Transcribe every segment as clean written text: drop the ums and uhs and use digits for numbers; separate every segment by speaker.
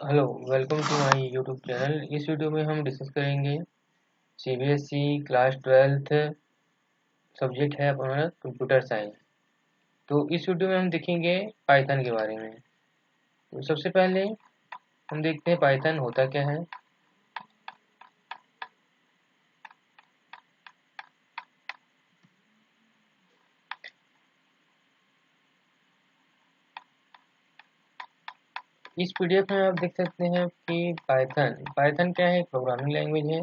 Speaker 1: Hello, welcome to my YouTube channel. इस video में हम डिस्कस करेंगे सीबीएसई क्लास 12th सब्जेक्ट है अपना कंप्यूटर साइंस। तो इस वीडियो में हम देखेंगे पाइथन के बारे में। तो सबसे पहले हम देखते हैं पाइथन होता क्या है। इस पीडीएफ में आप देख सकते हैं कि पाइथन क्या है, प्रोग्रामिंग लैंग्वेज है।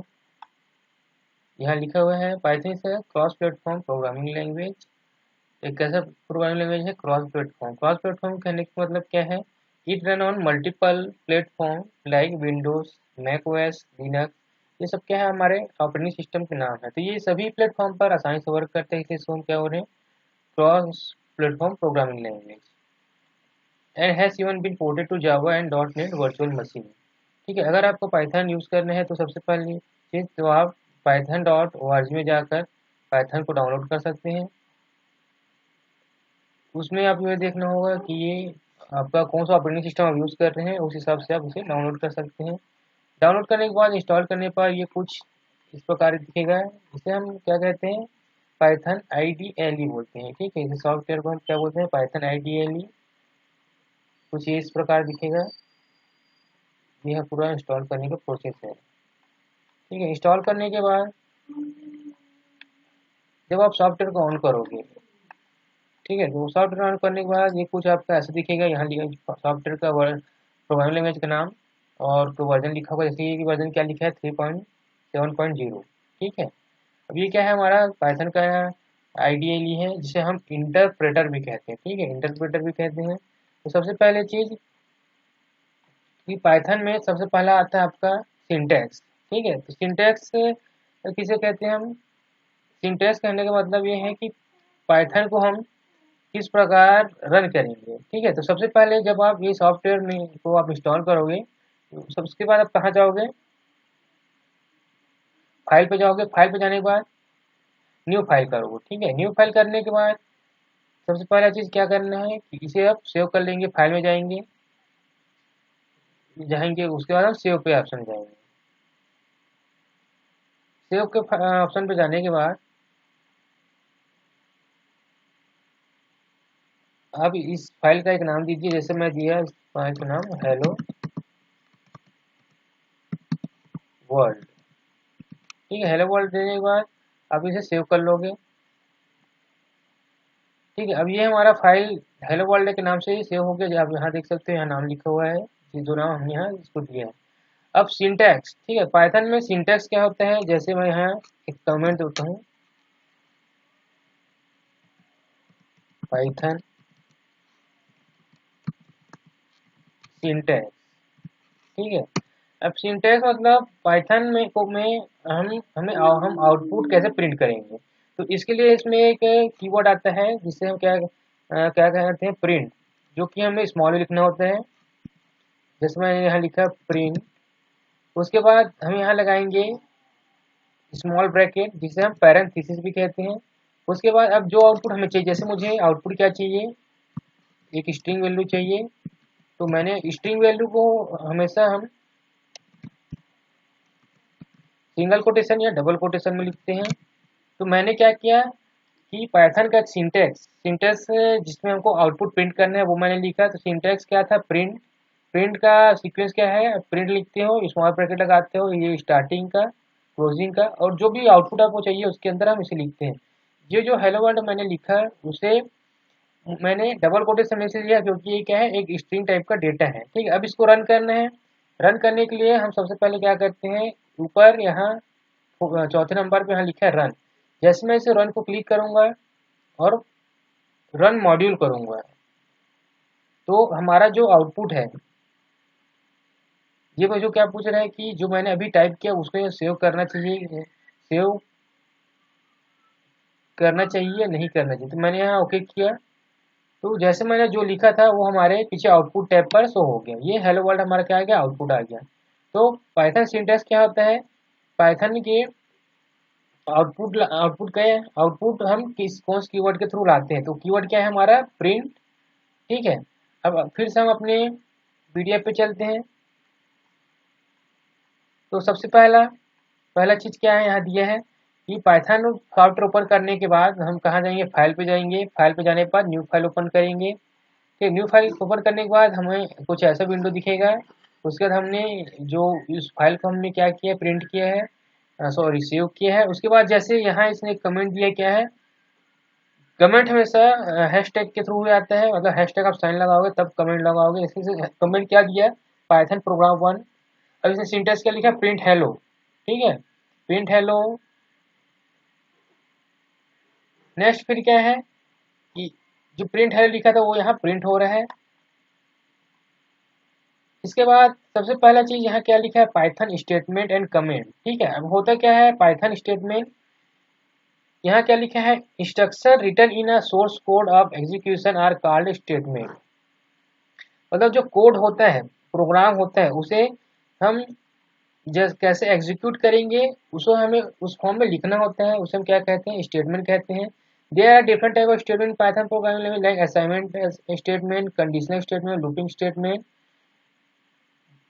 Speaker 1: यहाँ लिखा हुआ है Python is cross platform programming language. एक कैसा प्रोग्रामिंग लैंग्वेज है? क्रॉस प्लेटफॉर्म कहने का मतलब क्या है? It run on multiple platform like Windows, Mac OS, Linux. ये सब क्या है? हमारे ऑपरेटिंग सिस्टम के नाम है। तो ये सभी प्लेटफॉर्म पर आसानी से वर्क करते हैं, इसलिए इसको हम क्या हो रहे हैं? Cross platform programming language and has even been ported to Java and dot net virtual machine. ठीक है, अगर आपको पाइथन यूज़ करना है तो सबसे पहली चीज़ तो आप python.org में जाकर पाइथन को डाउनलोड कर सकते हैं। उसमें आपको ये देखना होगा कि ये आपका कौन सा ऑपरेटिंग सिस्टम आप यूज़ कर रहे हैं, उस हिसाब से आप इसे डाउनलोड कर सकते हैं। डाउनलोड करने के बाद इंस्टॉल करने पर ये कुछ इस प्रकार दिखेगा। इसे हम क्या कहते हैं? पाइथन IDLE बोलते हैं। ठीक है, इस सॉफ्टवेयर को हम क्या बोलते हैं? Python IDLE। कुछ ये इस प्रकार दिखेगा। यह पूरा इंस्टॉल करने का प्रोसेस है। ठीक है, इंस्टॉल करने के बाद जब आप सॉफ्टवेयर को ऑन करोगे, ठीक है, तो सॉफ्टवेयर ऑन करने के बाद ये कुछ आपका ऐसा दिखेगा। यहाँ सॉफ्टवेयर का प्रोग्रामिंग लैंग्वेज का नाम और तो वर्जन लिखा होगा। जैसे कि वर्जन क्या लिखा है? 3.7.0। ठीक है, अब ये क्या है? हमारा पाइथन का IDLE है, जिसे हम इंटरप्रेटर भी कहते हैं। ठीक है, इंटरप्रेटर भी कहते हैं। तो सबसे पहले चीज़ कि पाइथन में सबसे पहला आता है आपका सिंटैक्स। ठीक है, तो सिंटैक्स किसे कहते हैं हम? सिंटैक्स कहने का मतलब ये है कि पाइथन को हम किस प्रकार रन करेंगे। ठीक है, तो सबसे पहले जब आप ये सॉफ्टवेयर में को आप इंस्टॉल करोगे, तो सबसे बाद आप कहाँ जाओगे? फाइल पे जाओगे। फाइल पे जाने के बाद न्यू फाइल करोगे। ठीक है, न्यू फाइल करने के बाद सबसे पहला चीज़ क्या करना है कि इसे आप सेव कर लेंगे। फाइल में जाएंगे उसके बाद हम सेव पे ऑप्शन जाएंगे। सेव के ऑप्शन पे जाने के बाद आप इस फाइल का एक नाम दीजिए। जैसे मैं दिया इस फाइल का नाम हेलो वर्ल्ड। ठीक है, हेलो वर्ल्ड देने के बाद आप इसे सेव कर लोगे। ठीक है, अब ये हमारा फाइल हेलो वर्ल्ड के नाम से ही सेव हो गया। जो आप यहाँ देख सकते हो, यहाँ नाम लिखा हुआ है, ये जो नाम हमने यहाँ इसको दिया है। अब सिंटैक्स, ठीक है, पाइथन में सिंटैक्स क्या होता है? जैसे मैं यहाँ एक कमेंट देता हूँ, पाइथन सिंटैक्स। ठीक है, अब सिंटैक्स मतलब पाइथन में हम आउटपुट कैसे प्रिंट करेंगे। तो इसके लिए इसमें एक कीवर्ड आता है जिससे हम क्या कहते हैं? प्रिंट, जो कि हमें स्मॉल में लिखना होता है। जैसे मैंने यहाँ लिखा प्रिंट, उसके बाद हम यहाँ लगाएंगे स्मॉल ब्रैकेट, जिसे हम पैरेंथेसिस भी कहते हैं। उसके बाद अब जो आउटपुट हमें चाहिए, जैसे मुझे आउटपुट क्या चाहिए? एक स्ट्रिंग वैल्यू चाहिए। तो मैंने स्ट्रिंग वैल्यू को हमेशा हम सिंगल कोटेशन या डबल कोटेशन में लिखते हैं। तो मैंने क्या किया कि पाइथन का सिंटैक्स सिंटैक्स जिसमें हमको आउटपुट प्रिंट करना है वो मैंने लिखा। तो सिंटैक्स क्या था? प्रिंट। प्रिंट का सीक्वेंस क्या है? प्रिंट लिखते हो, स्मॉल ब्रैकेट लगाते हो, ये स्टार्टिंग का, क्लोजिंग का, और जो भी आउटपुट आपको चाहिए उसके अंदर हम इसे लिखते हैं। ये जो हेलो वर्ल्ड मैंने लिखा उसे मैंने डबल कोटेशन में से लिया, क्योंकि ये क्या है? एक स्ट्रिंग टाइप का डेटा है। ठीक है, अब इसको रन करना है। रन करने के लिए हम सबसे पहले क्या करते हैं? ऊपर यहाँ चौथे नंबर पे यहाँ लिखा है रन। जैसे मैं इसे रन को क्लिक करूंगा और रन मॉड्यूल करूंगा, तो हमारा जो आउटपुट है, ये मुझे क्या पूछ रहा है कि जो मैंने अभी टाइप किया उसको सेव करना चाहिए, सेव करना चाहिए या नहीं करना चाहिए। तो मैंने यहाँ ओके किया। तो जैसे मैंने जो लिखा था वो हमारे पीछे आउटपुट टैब पर शो हो गया। ये हेलो वर्ल्ड हमारा क्या आ गया? आउटपुट आ गया। तो पाइथन सिंटैक्स क्या होता है? पाइथन के आउटपुट हम कौन से कीवर्ड के थ्रू लाते हैं? तो कीवर्ड क्या है हमारा? प्रिंट। ठीक है, अब फिर से हम अपने पीडीएफ पे चलते हैं। तो सबसे पहला चीज़ क्या है यहाँ दिया है कि पाइथन सॉफ्टवेयर ओपन करने के बाद हम कहाँ जाएंगे, फाइल पे जाएंगे। फाइल पे जाने के बाद न्यू फाइल ओपन करेंगे। फिर न्यू फाइल ओपन करने के बाद हमें कुछ ऐसा विंडो दिखेगा। उसके बाद हमने जो इस फाइल को हमने क्या किया, प्रिंट किया है, सॉरी सेव किया है। उसके बाद जैसे यहाँ इसने कमेंट दिया, क्या है कमेंट हमेशा हैशटैग के थ्रू आता है, मतलब हैशटैग आप साइन लगाओगे तब कमेंट लगाओगे। इससे कमेंट क्या दिया है, पाइथन प्रोग्राम 1। अब इसने सिंटेक्स क्या लिखा, प्रिंट हेलो। ठीक है, प्रिंट हेलो। नेक्स्ट फिर क्या है कि जो प्रिंट हेलो लिखा था वो यहाँ प्रिंट हो रहा है। इसके बाद सबसे पहला चीज यहाँ क्या लिखा है, पाइथन स्टेटमेंट एंड कमेंट। ठीक है, अब होता क्या है पाइथन स्टेटमेंट, यहाँ क्या लिखा है, instruction written in a source code of execution are called statement. मतलब जो कोड होता है, प्रोग्राम होता है, उसे हम जैसे कैसे एग्जीक्यूट करेंगे उसको हमें उस फॉर्म में लिखना होता है, उसे हम क्या कहते हैं, स्टेटमेंट कहते हैं। There are different type of statement Python programming language like assignment statement, conditional statement, looping statement.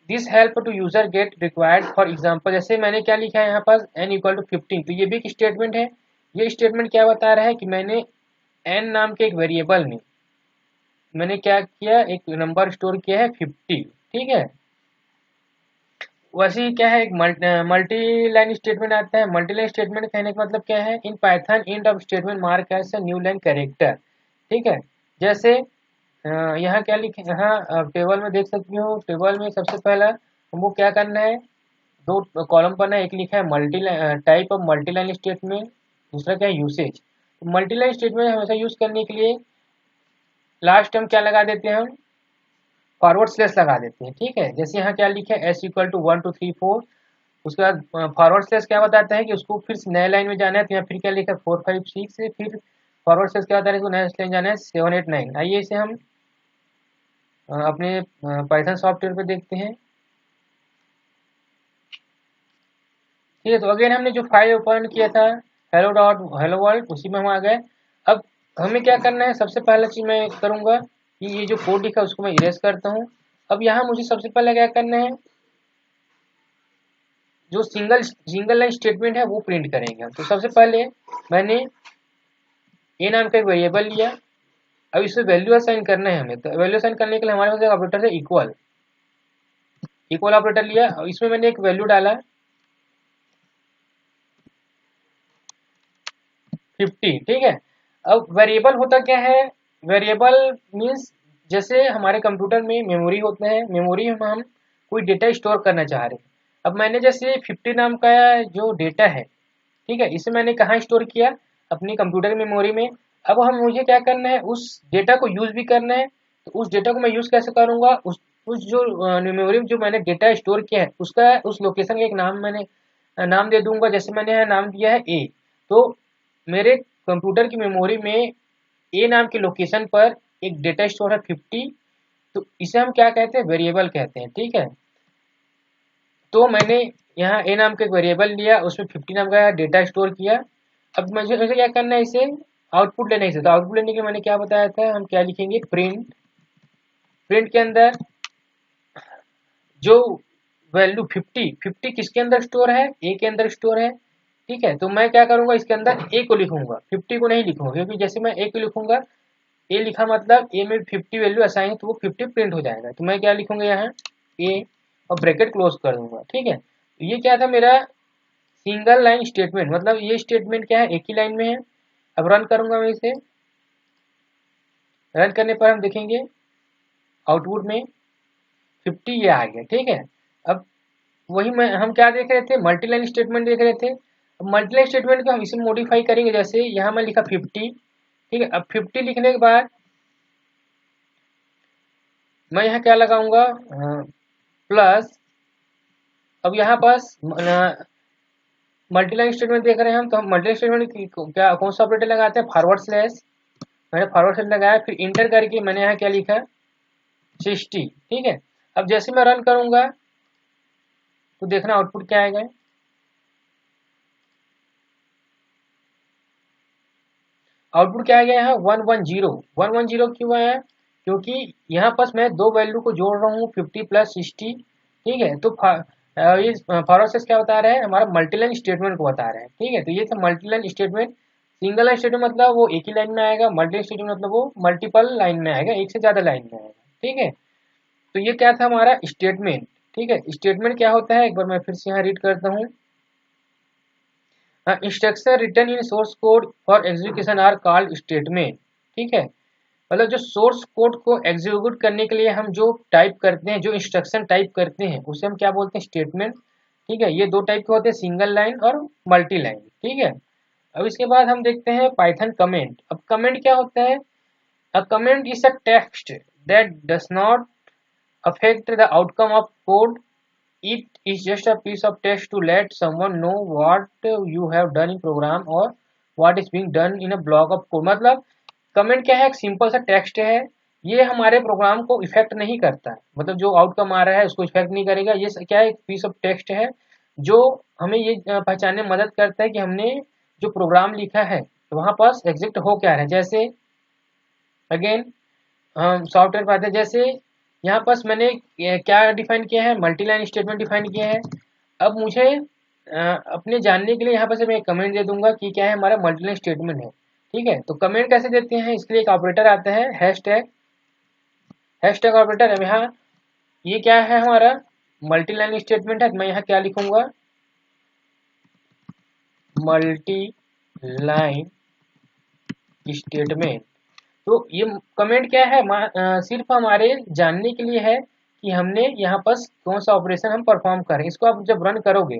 Speaker 1: This help to user get required. For example जैसे मैंने क्या लिखा है यहाँ पास n इक्वल टू 15, तो ये भी एक स्टेटमेंट है। ये स्टेटमेंट क्या बता रहा है कि मैंने n नाम के एक वेरिएबल में मैंने क्या किया, एक नंबर स्टोर किया है 50। ठीक है, वैसे ही क्या है, एक मल्टी लाइन स्टेटमेंट आता है। मल्टी लाइन स्टेटमेंट कहने का मतलब क्या है, in Python end of statement mark as a new line character. ठीक है, जैसे यहाँ क्या लिखे, यहाँ टेबल में देख सकती हो, टेबल में सबसे पहला हमको क्या करना है, दो कॉलम पर ना, एक लिखा है multi type of multi line statement, दूसरा क्या है यूसेज। मल्टी लाइन स्टेटमेंट हमेशा यूज करने के लिए लास्ट टाइम क्या लगा देते हैं, हम फॉरवर्ड स्लैश लगा देते हैं। ठीक है, जैसे यहाँ क्या लिखा है एस इक्वल टू 1 2 3 4। उसके बाद फॉरवर्ड स्लैश क्या बताता है कि उसको फिर नए लाइन में जाना है, तो यहाँ फिर क्या लिखा है 4 5 6 से, फिर फॉरवर्ड स्लैश क्या बता रहा है, नए लाइन जाना है 7 8 9। आइए इसे हम अपने पाइथन सॉफ्टवेयर पे देखते हैं। ठीक है, तो अगेन हमने जो फाइल ओपन किया था हेलो वर्ल्ड, उसी में हम आ गए। अब हमें क्या करना है, सबसे पहला चीज मैं करूंगा कि ये जो कोड लिखा है उसको मैं इरेज करता हूँ। अब यहाँ मुझे सबसे पहले क्या करना है, जो सिंगल लाइन स्टेटमेंट है वो प्रिंट करेंगे हम। तो सबसे पहले मैंने ए नाम का एक वेरिएबल लिया। अब इसे वैल्यू असाइन करना है हमें, तो वैल्यू असाइन करने के लिए हमारे पास एक ऑपरेटर है इक्वल। इक्वल ऑपरेटर लिया और इसमें मैंने एक वैल्यू डाला 50। ठीक है, अब वेरिएबल होता क्या है, वेरिएबल मीन्स जैसे हमारे कंप्यूटर में मेमोरी होते हैं, मेमोरी में हम कोई डेटा स्टोर करना चाह रहे हैं। अब मैंने जैसे 50 नाम का जो डेटा है, ठीक है, इसे मैंने कहाँ स्टोर किया, अपनी कंप्यूटर मेमोरी में। अब हम मुझे क्या करना है, उस डेटा को यूज भी करना है। तो उस डेटा को मैं यूज कैसे करूंगा, उस जो मेमोरी में जो मैंने डेटा स्टोर किया है उसका, उस लोकेशन का एक नाम मैंने नाम दे दूंगा। जैसे मैंने यहाँ नाम दिया है ए, तो मेरे कंप्यूटर की मेमोरी में ए नाम के लोकेशन पर एक डेटा स्टोर है 50। तो इसे हम क्या कहते हैं, वेरिएबल कहते हैं। ठीक है, तो मैंने यहाँ ए नाम का एक वेरिएबल लिया, उसमें 50 नाम का डेटा स्टोर किया। अब मुझे क्या करना है, इसे आउटपुट लेने से, तो आउटपुट लेने के मैंने क्या बताया था, हम क्या लिखेंगे, प्रिंट। प्रिंट के अंदर जो वैल्यू 50 किसके अंदर स्टोर है, ए के अंदर स्टोर है। ठीक है, तो मैं क्या करूंगा, इसके अंदर ए को लिखूंगा, 50 को नहीं लिखूंगा, क्योंकि जैसे मैं ए को लिखूंगा, ए लिखा मतलब ए में 50 वैल्यू असाइन है, तो वो 50 प्रिंट हो जाएगा। तो मैं क्या लिखूंगा यहाँ ए और ब्रैकेट क्लोज कर दूंगा। ठीक है, तो ये क्या था मेरा सिंगल लाइन स्टेटमेंट, मतलब ये स्टेटमेंट क्या है, एक ही लाइन में है। अब रन करूंगा मैं इसे, रन करने पर हम देखेंगे आउटपुट में 50 ये आ गया। ठीक है, अब वही हम क्या देख रहे थे, मल्टी लाइन स्टेटमेंट देख रहे थे। अब मल्टी लाइन स्टेटमेंट को हम इसे मॉडिफाई करेंगे, जैसे यहाँ मैं लिखा 50। ठीक है, अब 50 लिखने के बाद मैं यहाँ क्या लगाऊंगा, प्लस। अब यहाँ पास मल्टीलाइन स्टेटमेंट देख रहे हैं हम, तो हम मल्टीलाइन स्टेटमेंट क्या कौन सा ऑपरेटर लगाते हैं, फॉरवर्ड स्लैश। मैंने फॉरवर्ड स्लैश लगाया, फिर इंटर करके मैंने यहाँ क्या लिखा 60। ठीक है, अब जैसे मैं रन करूंगा तो देखना आउटपुट क्या आएगा। आउटपुट क्या आ गया यहाँ 110 क्यों आया, क्योंकि यहाँ पास मैं दो वैल्यू को जोड़ रहा हूँ 50 प्लस 60। ठीक है, तो ये फॉरवर्ड स्लैश क्या बता रहा है, हमारा मल्टीलाइन स्टेटमेंट को बता रहा है। ठीक है, तो ये था multiline statement. Single line statement मतलब वो एक ही लाइन में आएगा, मल्टी स्टेटमेंट मतलब वो मल्टीपल लाइन में आएगा, एक से ज्यादा लाइन में आएगा। ठीक है, तो ये क्या था हमारा स्टेटमेंट। ठीक है, स्टेटमेंट क्या होता है, एक बार मैं फिर से यहाँ रीड करता हूँ। Instruction written in source code for execution are called statement. ठीक है, मतलब जो सोर्स कोड को एग्जीक्यूट करने के लिए हम जो टाइप करते हैं, जो इंस्ट्रक्शन टाइप करते हैं, उसे हम क्या बोलते हैं, स्टेटमेंट। ठीक है, ये दो टाइप के होते हैं, सिंगल लाइन और मल्टी लाइन। ठीक है, अब इसके बाद हम देखते हैं पाइथन कमेंट। अब कमेंट क्या होता है, a comment is a text that does not affect the outcome of code. It is just a piece of text to let someone know what you have done in program or what is being done in a block of code। मतलब comment क्या है, एक simple सा text है, ये हमारे programme को effect नहीं करता है, मतलब जो आउटकम आ रहा है उसको इफेक्ट नहीं करेगा। ये क्या है, एक पीस ऑफ टेक्स्ट है जो हमें ये पहचानने में मदद करता है कि हमने जो प्रोग्राम लिखा है तो वहाँ पास एग्जिक्ट हो क्या रहा है। जैसे अगेन हम सॉफ्टवेयर पाते हैं, जैसे यहाँ पास मैंने क्या डिफाइन किया है, मल्टी लाइन स्टेटमेंट डिफाइन किया है। अब मुझे अपने जानने के लिए यहाँ पर मैं कमेंट दे दूंगा कि क्या है, हमारा मल्टी लाइन स्टेटमेंट है। ठीक है, तो कमेंट कैसे देते हैं, इसके लिए एक ऑपरेटर आता है हैशटैग। Hashtag operator. अब यहाँ ये क्या है, हमारा मल्टी लाइन स्टेटमेंट है, तो मैं यहाँ क्या लिखूंगा, मल्टी लाइन स्टेटमेंट। तो ये कमेंट क्या है, सिर्फ हमारे जानने के लिए है कि हमने यहाँ पर कौन सा ऑपरेशन हम परफॉर्म करें। इसको आप जब रन करोगे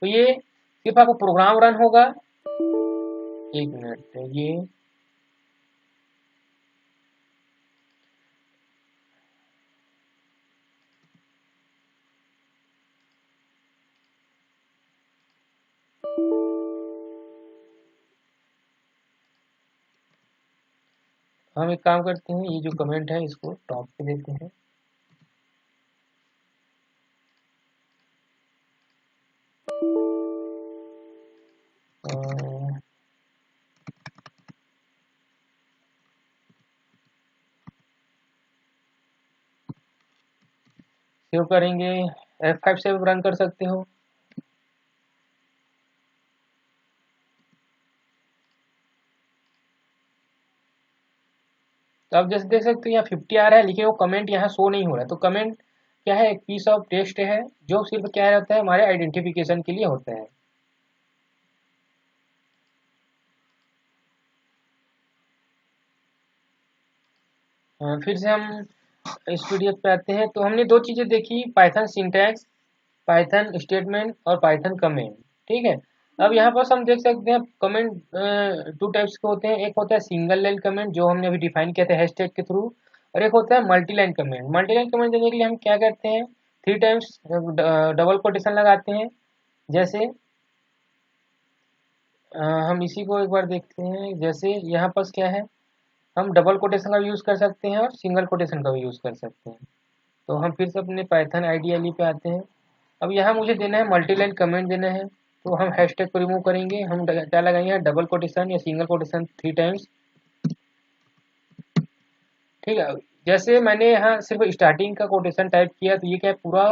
Speaker 1: तो ये सिर्फ आपको प्रोग्राम रन होगा। एक मिनट, ये हम एक काम करते हैं, ये जो कमेंट है इसको टॉप पे देते हैं। सेव करेंगे, F5 से रन कर सकते हो। तो आप जैसे देख सकते हो यहाँ 50 आ रहा है, लेकिन वो कमेंट यहाँ शो नहीं हो रहा है। तो कमेंट क्या है, एक पीस ऑफ टेक्स्ट है जो सिर्फ क्या रहता है, हमारे आइडेंटिफिकेशन के लिए होता है। फिर से हम इस पीडीएफ पे आते हैं। तो हमने दो चीजें देखी, पाइथन सिंटैक्स, पाइथन स्टेटमेंट और पाइथन कमेंट। ठीक है, अब यहाँ पर हम देख सकते हैं कमेंट टू टाइप्स के होते हैं। एक होता है सिंगल लाइन कमेंट जो हमने अभी डिफाइन किया था हैशटैग के थ्रू, और एक होता है multi line comment. Multi line comment देने के लिए हम क्या करते हैं, 3 टाइम्स डबल कोटेशन लगाते हैं। जैसे हम इसी को एक बार देखते हैं, जैसे यहाँ पर क्या है, हम डबल कोटेशन का भी यूज़ कर सकते हैं और सिंगल कोटेशन का भी यूज़ कर सकते हैं। तो हम फिर से अपने पाइथन आईडीएलई पे आते हैं। अब यहाँ मुझे देना है मल्टी लाइन कमेंट देना है, तो हम हैशटैग को रिमूव करेंगे। हम क्या लगाएंगे, डबल कोटेशन या सिंगल कोटेशन 3 टाइम्स। ठीक है, जैसे मैंने यहाँ सिर्फ स्टार्टिंग का कोटेशन टाइप किया तो ये क्या है, पूरा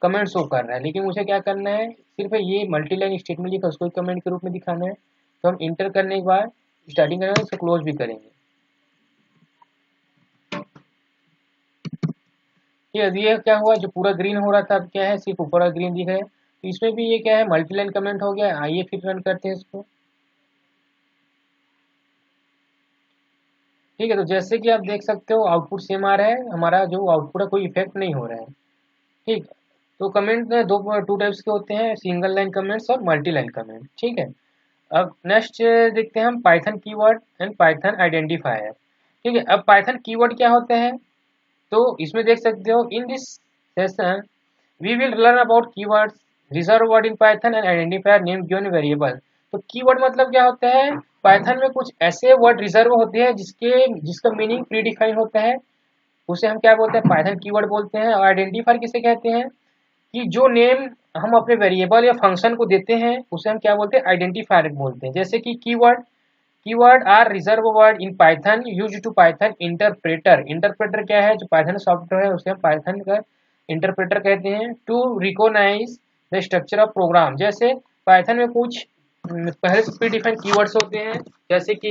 Speaker 1: कमेंट शो कर रहा है, लेकिन मुझे क्या करना है, सिर्फ ये मल्टी लाइन स्टेटमेंट लिखा उसको कमेंट के रूप में दिखाना है। तो हम इंटर करने के बाद स्टार्टिंग करेंगे, उसको क्लोज भी करेंगे। ठीक है, ये क्या हुआ, जो पूरा ग्रीन हो रहा था अब क्या है, सिर्फ ऊपर का ग्रीन दिख रहा है। तो इसमें भी ये क्या है, मल्टी लाइन कमेंट हो गया। आइए फिर रन करते हैं इसको। ठीक है, तो जैसे कि आप देख सकते हो आउटपुट सेम आ रहा है, हमारा जो आउटपुट है कोई इफेक्ट नहीं हो रहा है। ठीक, तो कमेंट दो टू टाइप्स के होते हैं, सिंगल लाइन कमेंट्स और मल्टी लाइन कमेंट। ठीक है, अब नेक्स्ट देखते हैं हम Python keyword and Python identifier. ठीक है, अब पाइथन कीवर्ड क्या होते हैं, तो इसमें देख सकते हो, in this session we will learn about keywords, reserve word in Python and identifier name given variable. तो कीवर्ड मतलब क्या होता है, पाइथन में कुछ ऐसे वर्ड रिजर्व होते हैं जिसका मीनिंग प्री डिफाइन होता है, उसे हम क्या बोलते हैं, पाइथन कीवर्ड बोलते हैं। और आइडेंटिफायर किसे कहते हैं, कि जो नेम हम अपने वेरिएबल या फंक्शन को देते हैं उसे हम क्या बोलते हैं, आइडेंटिफायर बोलते हैं। जैसे कि keyword keyword are reserve word in Python use to Python interpreter. Interpreter क्या है? जो पाइथन सॉफ्टवेयर है उसे हम पाइथन का इंटरप्रेटर कहते हैं। To recognise the structure of program. जैसे पाइथन में कुछ पहले से प्री डिफाइंड कीवर्ड्स होते हैं, जैसे कि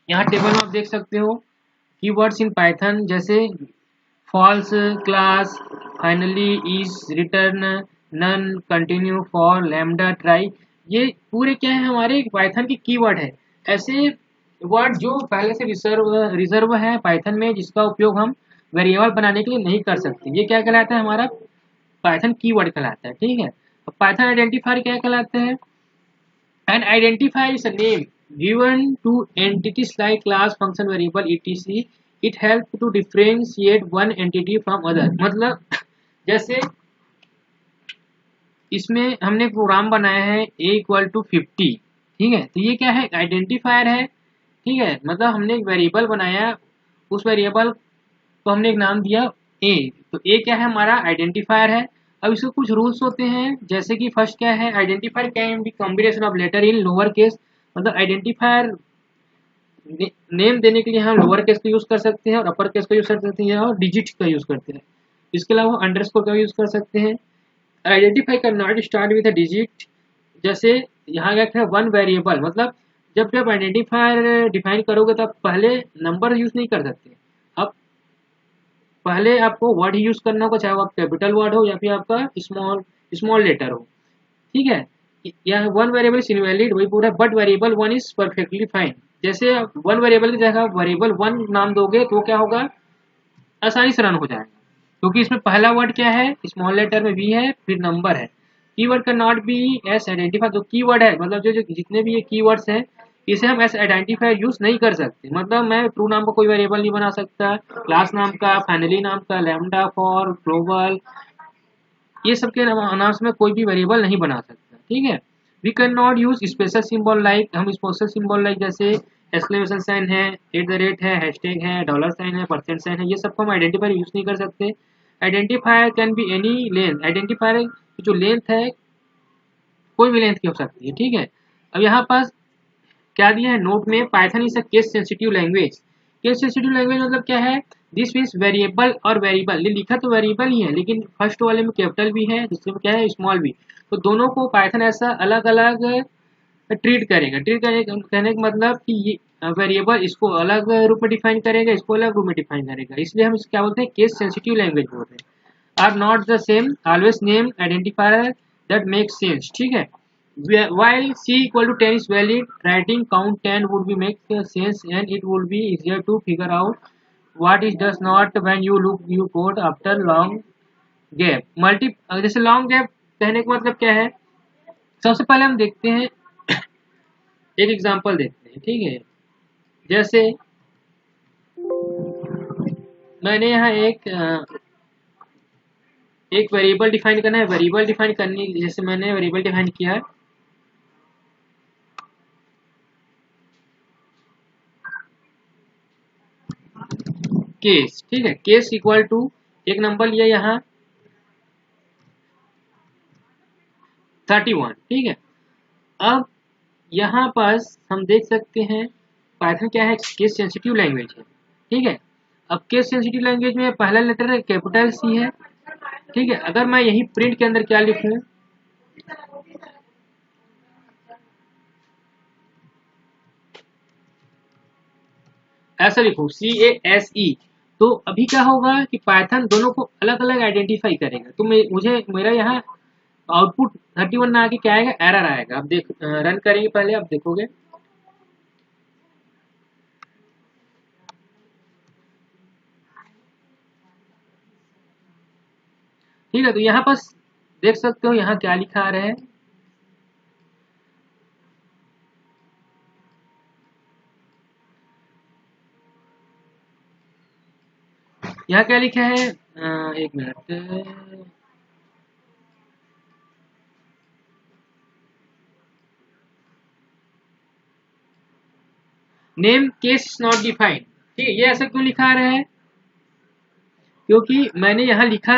Speaker 1: यहाँ टेबल में आप देख सकते हो कीवर्ड्स इन पाइथन, जैसे false, class, finally, is, return, none, continue, for, lambda, try. ये पूरे क्या है? हमारे पाइथन के कीवर्ड है। ऐसे वर्ड जो पहले से रिजर्व है पाइथन में, जिसका उपयोग हम वेरिएबल बनाने के लिए नहीं कर सकते, ये क्या कहलाता है? हमारा पाइथन कीवर्ड कहलाता है। ठीक है। पाइथन आइडेंटिफायर क्या कहलाते हैं? N identifier is a name given to entities like class, function, variable, etc. It helps to differentiate one entity from other। मतलब जैसे इसमें हमने प्रोग्राम बनाया है a=50, ठीक है, तो ये क्या है? आइडेंटिफायर है। ठीक है, मतलब हमने एक वेरिएबल बनाया, उस वेरिएबल को हमने एक नाम दिया a, तो a क्या है? हमारा आइडेंटिफायर है। अब इसके कुछ रूल्स होते हैं, जैसे कि फर्स्ट क्या है? Identifier can be combination of letter in lower case. मतलब आइडेंटिफायर नेम देने के लिए हम लोअर केस का यूज कर सकते हैं और अपर केस का यूज कर सकते हैं और डिजिट का यूज करते हैं। इसके अलावा अंडरस्कोर का यूज कर सकते हैं। Identify can not start with a digit. जैसे यहाँ क्या है? वन वेरिएबल, मतलब जब आप आइडेंटिफायर डिफाइन करोगे तो आप पहले नंबर यूज नहीं कर सकते। अब पहले आपको वर्ड ही यूज करना होगा, चाहे वो आप कैपिटल वर्ड हो या फिर आपका स्मॉल लेटर हो। ठीक है, या वन वेरिएबल इज इनवैलिड, वही पूरा, but variable one is perfectly fine. जैसे वन वेरिएबल की जगह वेरिएबल वन नाम दोगे तो क्या होगा? आसानी से रन हो जाएगा, क्योंकि इसमें पहला वर्ड क्या है? स्मॉल लेटर में वी है, फिर नंबर है। कीवर्ड का नॉट बी एस आइडेंटिफाई। जो कीवर्ड है, मतलब जो जितने भी ये कीवर्ड्स हैं, इसे हम एस आइडेंटिफायर यूज नहीं कर सकते। मतलब मैं ट्रू नाम का कोई वेरिएबल नहीं बना सकता, क्लास नाम का, फाइनली नाम का, लैम्डा, फॉर, ग्लोबल, ये सब के नाम में कोई भी वेरिएबल नहीं बना सकता। ठीक है। We can not use special symbol like, हम स्पेशल सिंबल लाइक जैसे एक्सक्लेमेशन साइन है, @ है, हैशटैग है, डॉलर साइन है, परसेंट साइन है, ये सब को हम आइडेंटिफायर यूज नहीं कर सकते। Identifier can be any length. Identifier की जो लेंथ है कोई भी लेंथ की हो सकती है। ठीक है। अब यहाँ पास क्या दिया है नोट में? Python is a case sensitive language. Case sensitive language मतलब क्या है? दिस मीन्स वेरिएबल और वेरिएबल, ये लिखा तो वेरिएबल ही है, लेकिन फर्स्ट वाले में कैपिटल भी है, दूसरे में क्या है? स्मॉल भी। तो दोनों को पाइथन ऐसा अलग अलग ट्रीट करेगा। ट्रीट कहने का मतलब कि ये वेरिएबल इसको अलग रूप में डिफाइन करेगा, इसको अलग रूप में डिफाइन करेगा, इसलिए हम क्या बोलते हैं? केस सेंसिटिव लैंग्वेज बोलते हैं। Are not the same, always name identifier that make sense. ठीक है। While c=10 is valid, writing count 10 would be make sense and it would be easier to figure out what is does not when you look you code after long gap। जैसे long gap कहने का मतलब क्या है? सबसे पहले हम देखते हैं एक एग्जांपल देखते हैं। ठीक है, जैसे मैंने यहाँ एक वेरिएबल डिफाइन करना है। वेरिएबल डिफाइन करने जैसे मैंने वेरिएबल डिफाइन किया है केस। ठीक है, केस इक्वल टू एक नंबर लिया यहाँ 31। ठीक है। अब यहाँ पास हम देख सकते हैं पाइथन क्या है? केस सेंसिटिव लैंग्वेज है। ठीक है। अब केस सेंसिटिव लैंग्वेज में पहला लेटर कैपिटल सी है। ठीक है। अगर मैं यही प्रिंट के अंदर क्या लिखूं? ऐसा लिखूं CASE, तो अभी क्या होगा कि पाइथन दोनों को अलग अलग आइडेंटिफाई करेगा। तो मुझे मेरा यहाँ आउटपुट 31 ना आके क्या आएगा? एरर आएगा। अब देख रन करेंगे पहले, अब देखोगे। ठीक है, तो यहाँ पास देख सकते हो यहाँ क्या लिखा आ रहा है? यहाँ क्या लिखा है? एक minute, name case not defined. ठीक है, ये ऐसा क्यों लिखा आ रहा है? क्योंकि मैंने यहाँ लिखा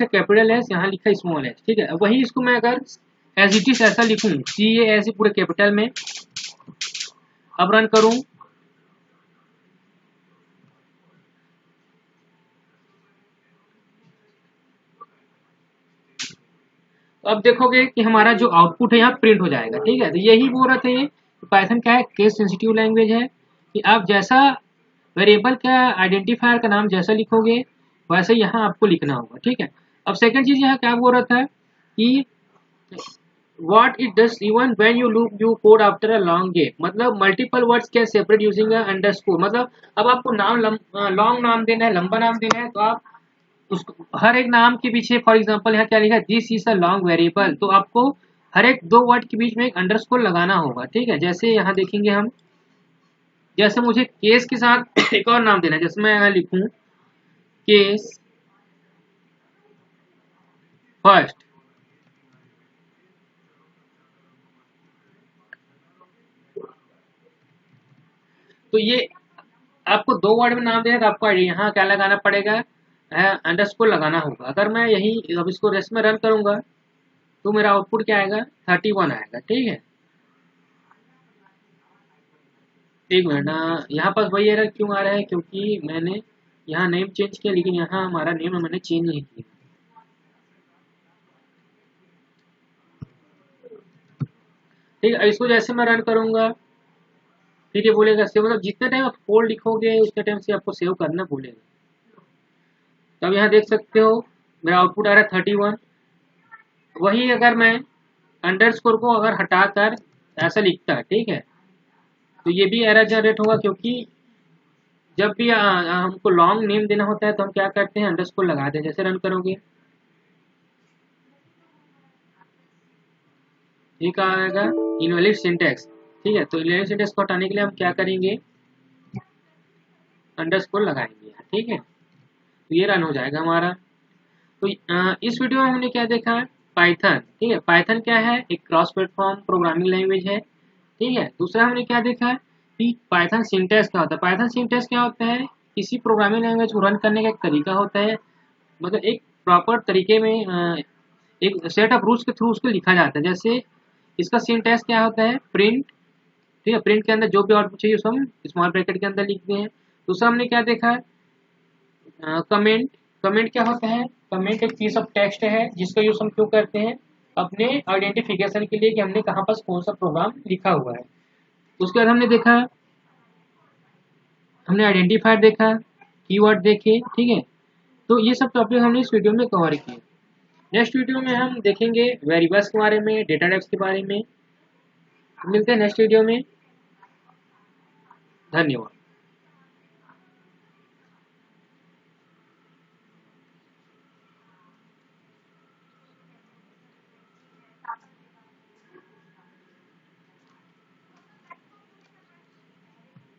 Speaker 1: कैपिटल एस, यहाँ लिखा स्मॉल एस। ठीक है, वही इसको मैं अगर एज इट इज ऐसा लिखूं CASE पूरे कैपिटल में, अब रन करूं तो अब देखोगे कि हमारा जो आउटपुट है यहाँ प्रिंट हो जाएगा। ठीक है, तो यही बोल रहे थे पाइथन क्या है, केस सेंसिटिव लैंग्वेज है कि आप जैसा वेरिएबल का आइडेंटिफायर का नाम जैसा लिखोगे वैसे यहाँ आपको लिखना होगा। ठीक है, अब सेकंड चीज यहाँ क्या बोल रहा था कि what it does even when you loop you code after a long gap, मतलब multiple words can separate using underscore. मतलब अब आपको नाम लॉन्ग नाम देना है, लंबा नाम देना है, तो आप उसको हर एक नाम के पीछे फॉर एग्जांपल यहाँ क्या लिखा है, this is a long variable, तो आपको हर एक दो वर्ड के बीच में एक अंडरस्कोर लगाना होगा। ठीक है, जैसे यहाँ देखेंगे हम, जैसे मुझे केस के साथ एक और नाम देना है, जैसे मैं यहाँ लिखूं केस फर्स्ट, तो ये आपको दो वर्ड में नाम देना, तो आपको यहाँ क्या लगाना पड़ेगा, अंडरस्कोर लगाना होगा। अगर मैं यही अब इसको रेस्ट में रन करूंगा तो मेरा आउटपुट क्या आएगा, 31 आएगा। ठीक है, एक मिनट, यहाँ पास वही एरर क्यों आ रहा है, क्योंकि मैंने यहाँ नेम चेंज किया लेकिन यहाँ हमारा नेम मैंने चेंज नहीं किया। ठीक है, इसको जैसे मैं रन करूंगा फिर ये बोलेगा सेव, मतलब जितने टाइम आप कोड लिखोगे उतने टाइम से आपको सेव करना बोलेगा। तो अब यहाँ देख सकते हो मेरा आउटपुट आ रहा है 31। वही अगर मैं अंडरस्कोर को अगर हटाकर ऐसा लिखता, ठीक है, तो ये भी एरर जनरेट होगा, क्योंकि जब भी हमको लॉन्ग नेम देना होता है तो हम क्या करते हैं, अंडरस्कोर लगाते हैं। जैसे रन करोगे ये क्या आएगा, इनवैलिड सिंटैक्स। ठीक है, तो इनवैलिड सिंटैक्स को हटाने के लिए हम क्या करेंगे, अंडरस्कोर लगाएंगे। ठीक है, तो ये रन हो जाएगा हमारा। तो इस वीडियो में हमने क्या देखा है, पाइथन। ठीक है, पाइथन क्या है, एक क्रॉस प्लेटफॉर्म प्रोग्रामिंग लैंग्वेज है। ठीक है, दूसरा हमने क्या देखा है कि पाइथन सिंटैक्स क्या होता है। पाइथन सिंटैक्स क्या होता है, किसी प्रोग्रामिंग लैंग्वेज को रन करने का एक तरीका होता है, मतलब एक प्रॉपर तरीके में एक सेट ऑफ रूल्स के थ्रू उसको लिखा जाता है। जैसे इसका सिंटैक्स क्या होता है, प्रिंट। ठीक है, प्रिंट के अंदर जो भी आउटपुट चाहिए उसको हम स्मॉल ब्रैकेट के अंदर लिखते हैं। दूसरा हमने क्या देखा है, कमेंट। कमेंट क्या होता है, कमेंट एक पीस ऑफ टेक्स्ट है जिसका यूज हम क्यों करते हैं, अपने आइडेंटिफिकेशन के लिए कि हमने कहाँ पर कौन सा प्रोग्राम लिखा हुआ है। उसके बाद हमने देखा, हमने आइडेंटिफायर देखा, कीवर्ड देखे। ठीक है, तो ये सब टॉपिक हमने इस वीडियो में कवर किए। नेक्स्ट वीडियो में हम देखेंगे वेरिएबल्स के बारे में, डेटा टाइप्स के बारे में। मिलते हैं नेक्स्ट वीडियो में, धन्यवाद।